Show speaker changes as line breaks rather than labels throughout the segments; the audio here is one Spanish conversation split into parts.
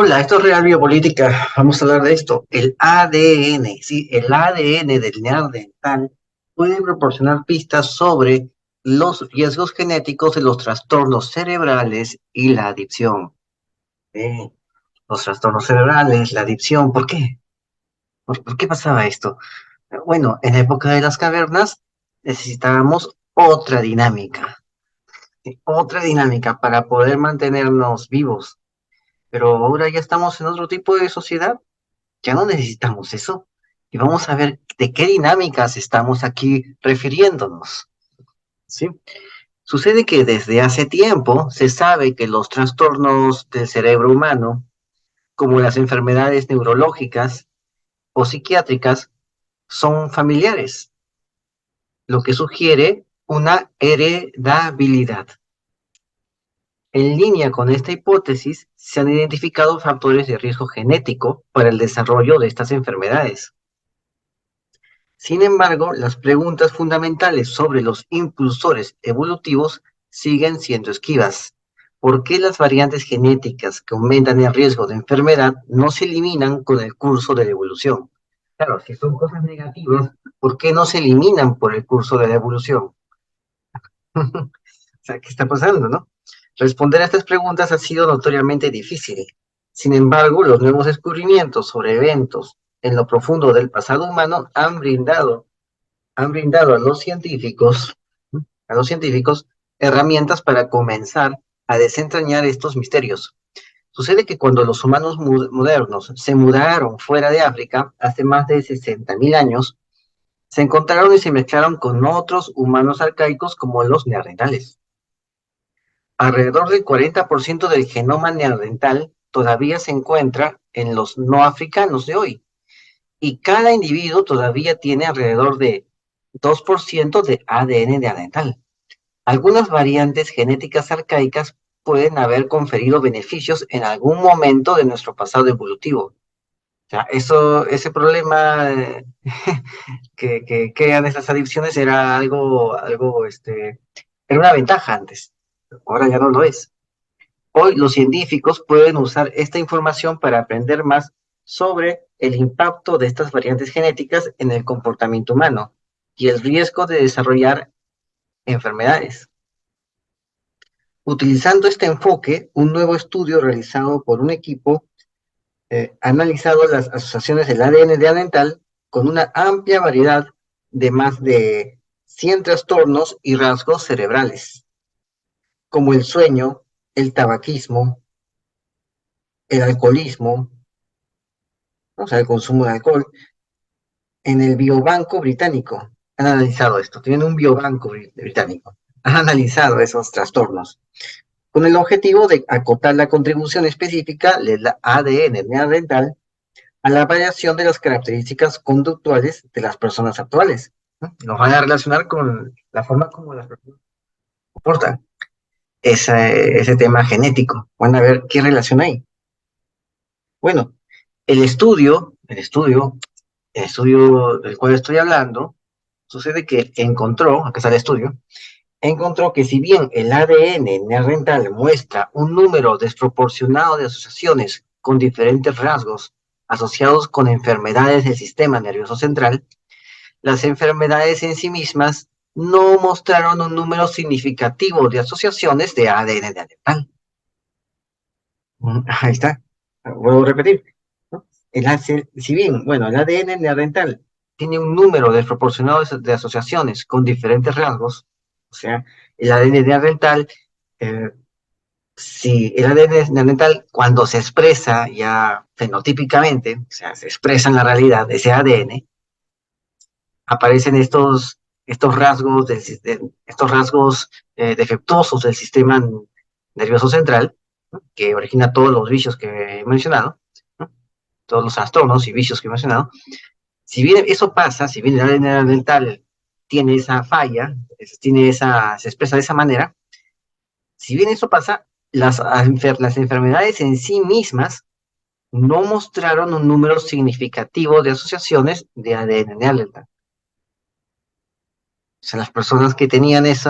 Hola, esto es Real Biopolítica. Vamos a hablar de esto. El ADN, sí, el ADN del neandertal puede proporcionar pistas sobre los riesgos genéticos de los trastornos cerebrales y la adicción. Eh, los trastornos cerebrales, la adicción, ¿por qué? ¿Por qué pasaba esto? Bueno, en la época de las cavernas necesitábamos otra dinámica para poder mantenernos vivos. Pero ahora ya estamos en otro tipo de sociedad. Ya no necesitamos eso. Y vamos a ver de qué dinámicas estamos aquí refiriéndonos. ¿Sí? Sucede que desde hace tiempo se sabe que los trastornos del cerebro humano, como las enfermedades neurológicas o psiquiátricas, son familiares, lo que sugiere una heredabilidad. En línea con esta hipótesis, se han identificado factores de riesgo genético para el desarrollo de estas enfermedades. Sin embargo, las preguntas fundamentales sobre los impulsores evolutivos siguen siendo esquivas. ¿Por qué las variantes genéticas que aumentan el riesgo de enfermedad no se eliminan con el curso de la evolución? Claro, si son cosas negativas, ¿por qué no se eliminan por el curso de la evolución? O sea, ¿qué está pasando, no? Responder a estas preguntas ha sido notoriamente difícil. Sin embargo, los nuevos descubrimientos sobre eventos en lo profundo del pasado humano han brindado a los científicos herramientas para comenzar a desentrañar estos misterios. Sucede que cuando los humanos modernos se mudaron fuera de África hace más de 60.000 años, se encontraron y se mezclaron con otros humanos arcaicos como los neandertales. Alrededor del 40% del genoma neandertal todavía se encuentra en los no africanos de hoy, y cada individuo todavía tiene alrededor de 2% de ADN neandertal. Algunas variantes genéticas arcaicas pueden haber conferido beneficios en algún momento de nuestro pasado evolutivo. O sea, ese problema que crean esas adicciones era era una ventaja antes. Ahora ya no lo es. Hoy los científicos pueden usar esta información para aprender más sobre el impacto de estas variantes genéticas en el comportamiento humano y el riesgo de desarrollar enfermedades. Utilizando este enfoque, un nuevo estudio realizado por un equipo ha analizado las asociaciones del ADN de dental con una amplia variedad de más de 100 trastornos y rasgos cerebrales, como el sueño, el tabaquismo, el alcoholismo, o sea, el consumo de alcohol, en el biobanco británico. Han analizado esto, tienen un biobanco británico. Han analizado esos trastornos con el objetivo de acotar la contribución específica del ADN neandertal a la variación de las características conductuales de las personas actuales, ¿no? Nos van a relacionar con la forma como las personas se comportan, ese tema genético. Van a ver qué relación hay. Bueno, el estudio del cual estoy hablando, sucede que acá está el estudio, encontró que si bien el ADN neandertal muestra un número desproporcionado de asociaciones con diferentes rasgos asociados con enfermedades del sistema nervioso central, las enfermedades en sí mismas no mostraron un número significativo de asociaciones de ADN neandertal. Ahí está. Vuelvo a repetir, ¿no? Si bien, bueno, el ADN neandertal tiene un número desproporcionado de asociaciones con diferentes rasgos, o sea, el ADN neandertal, eh, si el ADN neandertal cuando se expresa ya fenotípicamente, o sea, se expresa en la realidad, ese ADN, aparecen estos rasgos defectuosos del sistema nervioso central, ¿no? Que origina todos los vicios que he mencionado, ¿no? Todos los trastornos y vicios que he mencionado. Si bien eso pasa, si bien el ADN dental tiene esa falla, se expresa de esa manera, si bien eso pasa, las enfermedades en sí mismas no mostraron un número significativo de asociaciones de ADN neandertal. O sea, las personas que tenían ese,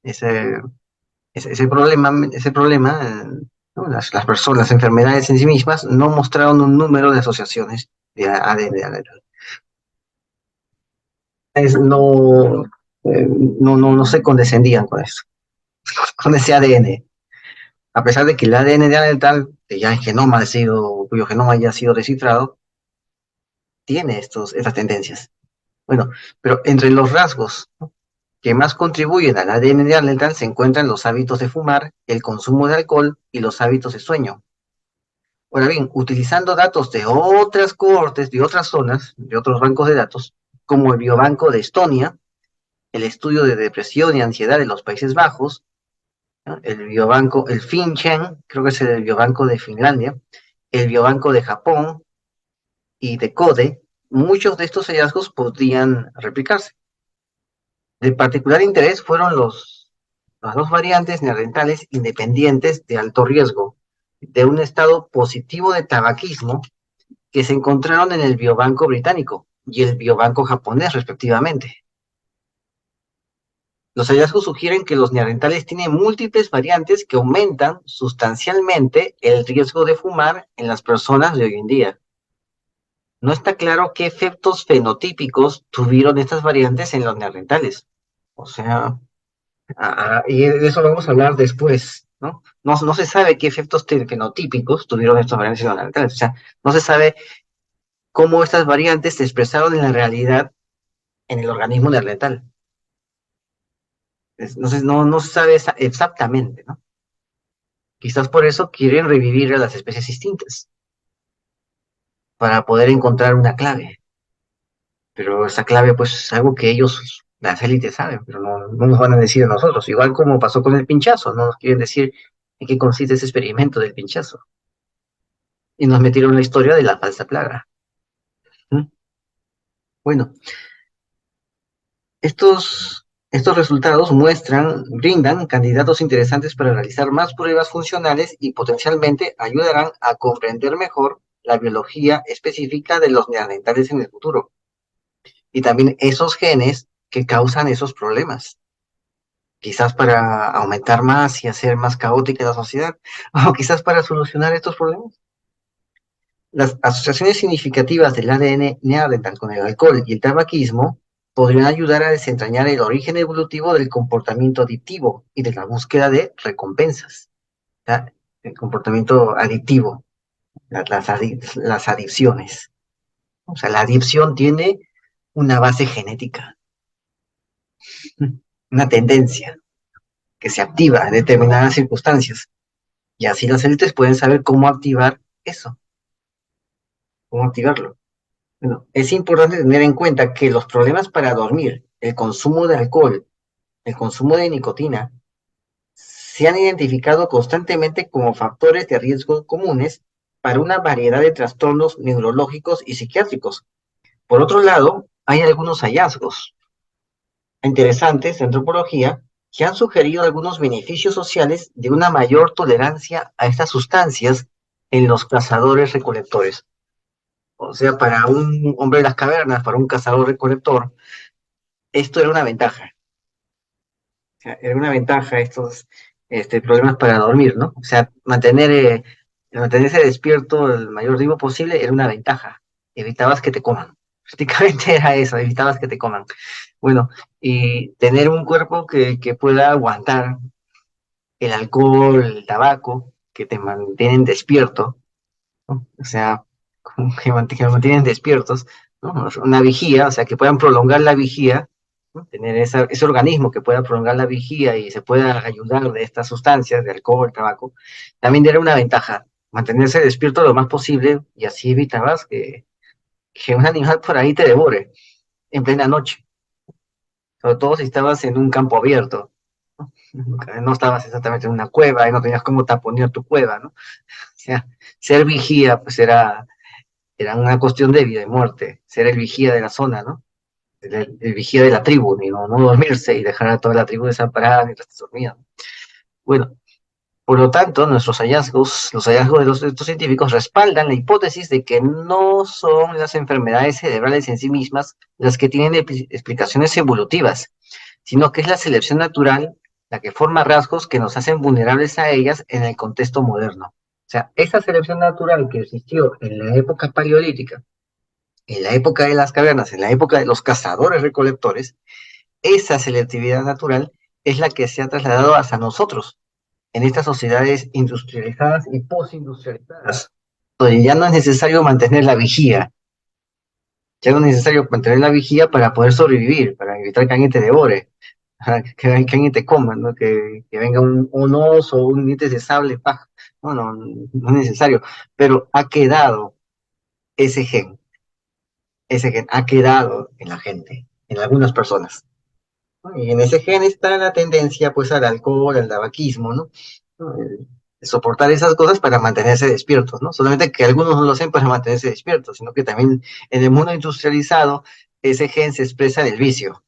ese problema, ¿no? ¿no? Las personas, las enfermedades en sí mismas no mostraron un número de asociaciones de ADN. No, no se condescendían con eso, con ese ADN. A pesar de que el ADN neandertal, que ya el genoma ha sido, cuyo genoma ya ha sido descifrado, tiene estas tendencias. Bueno, pero entre los rasgos, ¿no?, que más contribuyen al ADN neandertal se encuentran los hábitos de fumar, el consumo de alcohol y los hábitos de sueño. Ahora bien, utilizando datos de otras cohortes, de otras zonas, de otros bancos de datos, como el Biobanco de Estonia, el estudio de depresión y ansiedad de los Países Bajos, ¿no?, el biobanco, el FinCEN, creo que es el biobanco de Finlandia, el biobanco de Japón y de CODE, muchos de estos hallazgos podrían replicarse. De particular interés fueron las dos variantes neandertales independientes de alto riesgo, de un estado positivo de tabaquismo, que se encontraron en el biobanco británico y el biobanco japonés, respectivamente. Los hallazgos sugieren que los neandertales tienen múltiples variantes que aumentan sustancialmente el riesgo de fumar en las personas de hoy en día. No está claro qué efectos fenotípicos tuvieron estas variantes en los neandertales. O sea, y de eso lo vamos a hablar después, ¿no? No se sabe qué efectos fenotípicos tuvieron estas variantes en los neandertales. O sea, no se sabe cómo estas variantes se expresaron en la realidad en el organismo neandertal. No se sabe exactamente, ¿no? Quizás por eso quieren revivir a las especies distintas, para poder encontrar una clave. Pero esa clave, pues, es algo que ellos, las élites, saben, pero no nos van a decir a nosotros. Igual como pasó con el pinchazo, no nos quieren decir en qué consiste ese experimento del pinchazo. Y nos metieron la historia de la falsa plaga. ¿Mm? Bueno, estos resultados brindan candidatos interesantes para realizar más pruebas funcionales y potencialmente ayudarán a comprender mejor la biología específica de los neandertales en el futuro. Y también esos genes que causan esos problemas. Quizás para aumentar más y hacer más caótica la sociedad, o quizás para solucionar estos problemas. Las asociaciones significativas del ADN neandertal con el alcohol y el tabaquismo podrían ayudar a desentrañar el origen evolutivo del comportamiento adictivo y de la búsqueda de recompensas. ¿Ya? El comportamiento adictivo, las adicciones. O sea, la adicción tiene una base genética, una tendencia que se activa en determinadas circunstancias. Y así las élites pueden saber cómo activar eso, cómo activarlo. Bueno, es importante tener en cuenta que los problemas para dormir, el consumo de alcohol, el consumo de nicotina, se han identificado constantemente como factores de riesgo comunes para una variedad de trastornos neurológicos y psiquiátricos. Por otro lado, hay algunos hallazgos interesantes de antropología que han sugerido algunos beneficios sociales de una mayor tolerancia a estas sustancias en los cazadores-recolectores. O sea, para un hombre de las cavernas, para un cazador-recolector, esto era una ventaja. O sea, era una ventaja estos problemas para dormir, ¿no? O sea, mantenerse despierto el mayor tiempo posible era una ventaja. Evitabas que te coman. Prácticamente era eso, evitabas que te coman. Bueno, y tener un cuerpo que pueda aguantar el alcohol, el tabaco, que te mantienen despierto, ¿no? O sea, que mantienen despiertos, ¿no? Una vigía, o sea, que puedan prolongar la vigía, ¿no? Tener ese organismo que pueda prolongar la vigía y se pueda ayudar de estas sustancias, de alcohol, tabaco, también era una ventaja, mantenerse despierto lo más posible y así evitabas que un animal por ahí te devore en plena noche, sobre todo si estabas en un campo abierto. No estabas exactamente en una cueva y no tenías cómo taponear tu cueva, ¿no? O sea, ser vigía, pues era una cuestión de vida y muerte, ser el vigía de la zona, ¿no? El vigía de la tribu, y no dormirse y dejar a toda la tribu desamparada mientras te dormían. Bueno, por lo tanto, nuestros hallazgos, los hallazgos de estos científicos respaldan la hipótesis de que no son las enfermedades cerebrales en sí mismas las que tienen explicaciones evolutivas, sino que es la selección natural la que forma rasgos que nos hacen vulnerables a ellas en el contexto moderno. sea, esa selección natural que existió en la época paleolítica, en la época de las cavernas, en la época de los cazadores recolectores, esa selectividad natural es la que se ha trasladado hasta nosotros, en estas sociedades industrializadas y postindustrializadas, donde ya no es necesario mantener la vigía, ya no es necesario mantener la vigía para poder sobrevivir, para evitar que alguien te devore, que alguien te coma, ¿no? Que venga un oso o un diente de sable, ¡pah! No, no, no es necesario, pero ha quedado ese gen, ese gen ha quedado en la gente, en algunas personas. ¿No? Y en ese gen está la tendencia pues al alcohol, al tabaquismo, ¿no? ¿No? Soportar esas cosas para mantenerse despiertos, ¿no? Solamente que algunos no lo hacen para mantenerse despiertos, sino que también en el mundo industrializado ese gen se expresa en el vicio.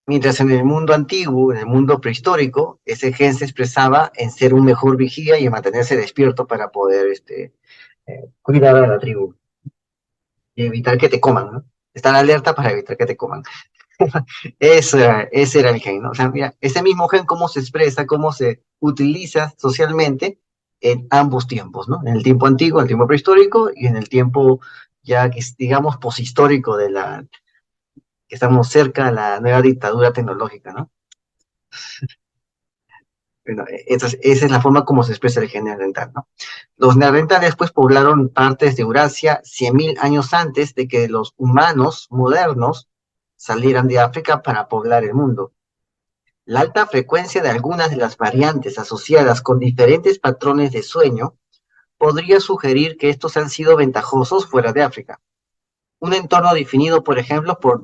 Mientras en el mundo antiguo, en el mundo prehistórico, ese gen se expresaba en ser un mejor vigía y en mantenerse despierto para poder cuidar a la tribu y evitar que te coman, ¿no? Estar alerta para evitar que te coman. Ese era el gen, ¿no? O sea, mira, ese mismo gen, cómo se expresa, cómo se utiliza socialmente en ambos tiempos, ¿no? En el tiempo antiguo, en el tiempo prehistórico y en el tiempo ya, digamos, poshistórico que estamos cerca de la nueva dictadura tecnológica, ¿no? Bueno, entonces, esa es la forma como se expresa el gen neandertal, ¿no? Los neandertales, pues, poblaron partes de Eurasia 100.000 años antes de que los humanos modernos salieran de África para poblar el mundo. La alta frecuencia de algunas de las variantes asociadas con diferentes patrones de sueño podría sugerir que estos han sido ventajosos fuera de África. Un entorno definido, por ejemplo, por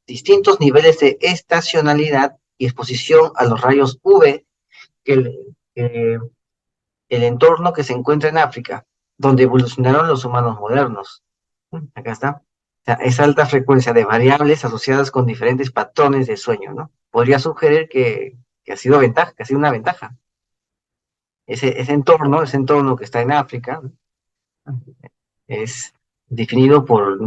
distintos niveles de estacionalidad y exposición a los rayos UV, que el entorno que se encuentra en África, donde evolucionaron los humanos modernos. Acá está. O sea, esa alta frecuencia de variables asociadas con diferentes patrones de sueño, ¿no? Podría sugerir que ha sido ventaja, que ha sido una ventaja. Ese entorno que está en África, es definido por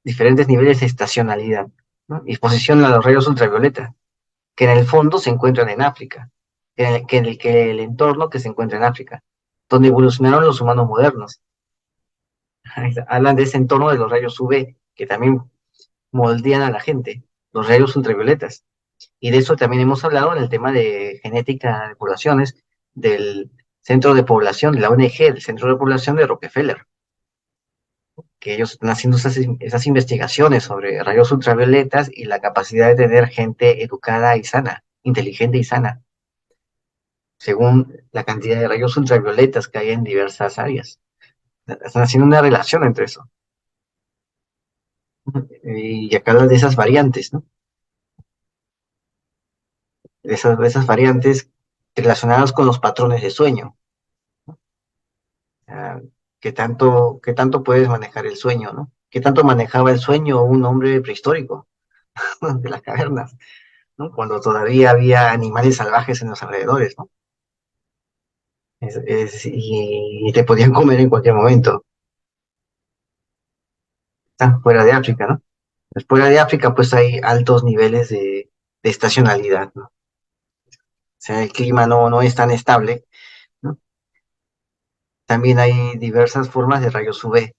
diferentes niveles de estacionalidad, ¿no? Y exposición a los rayos ultravioleta, que en el fondo se encuentran en África, que el entorno que se encuentra en África, donde evolucionaron los humanos modernos. Hablan de ese entorno de los rayos UV, que también moldean a la gente, los rayos ultravioletas. Y de eso también hemos hablado en el tema de genética de poblaciones del Centro de Población, de la ONG, el Centro de Población de Rockefeller, que ellos están haciendo esas investigaciones sobre rayos ultravioletas y la capacidad de tener gente educada y sana, inteligente y sana, según la cantidad de rayos ultravioletas que hay en diversas áreas. Están haciendo una relación entre eso. Y acá hablan de esas variantes, ¿no? De esas variantes relacionadas con los patrones de sueño. Ah, ¿qué tanto puedes manejar el sueño, ¿no? ¿Qué tanto manejaba el sueño un hombre prehistórico de las cavernas, ¿no? Cuando todavía había animales salvajes en los alrededores, ¿no? Y te podían comer en cualquier momento. Está fuera de África, ¿no? Pues fuera de África, pues hay altos niveles de estacionalidad, ¿no? O sea, el clima no es tan estable, ¿no? También hay diversas formas de rayos UV.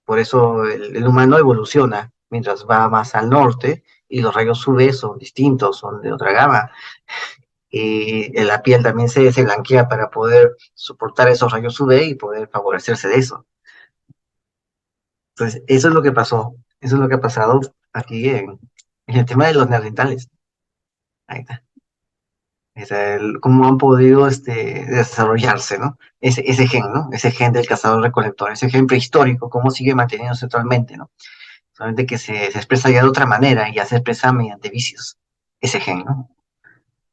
Por eso el humano evoluciona mientras va más al norte y los rayos UV son distintos, son de otra gama. Y la piel también se blanquea para poder soportar esos rayos UV y poder favorecerse de eso. Entonces, eso es lo que pasó. Eso es lo que ha pasado aquí en el tema de los neandertales. Ahí está. Cómo han podido desarrollarse, ¿no? Ese gen, ¿no? Ese gen del cazador-recolector, ese gen prehistórico, cómo sigue manteniéndose actualmente, ¿no? Solamente que se expresa ya de otra manera y ya se expresa mediante vicios, ese gen, ¿no?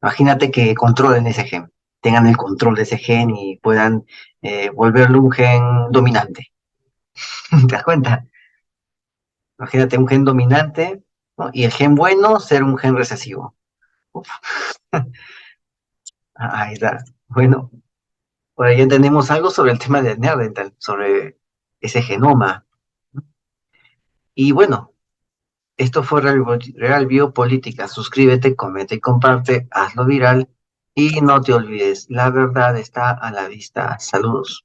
Imagínate que controlen ese gen, tengan el control de ese gen y puedan volverlo un gen dominante. ¿Te das cuenta? Imagínate un gen dominante, ¿no? Y el gen bueno ser un gen recesivo. Uf, ahí está. Bueno, por ahí entendemos algo sobre el tema del Neandertal, sobre ese genoma. Y bueno, esto fue Real Biopolítica. Suscríbete, comenta y comparte, hazlo viral y no te olvides, la verdad está a la vista. Saludos.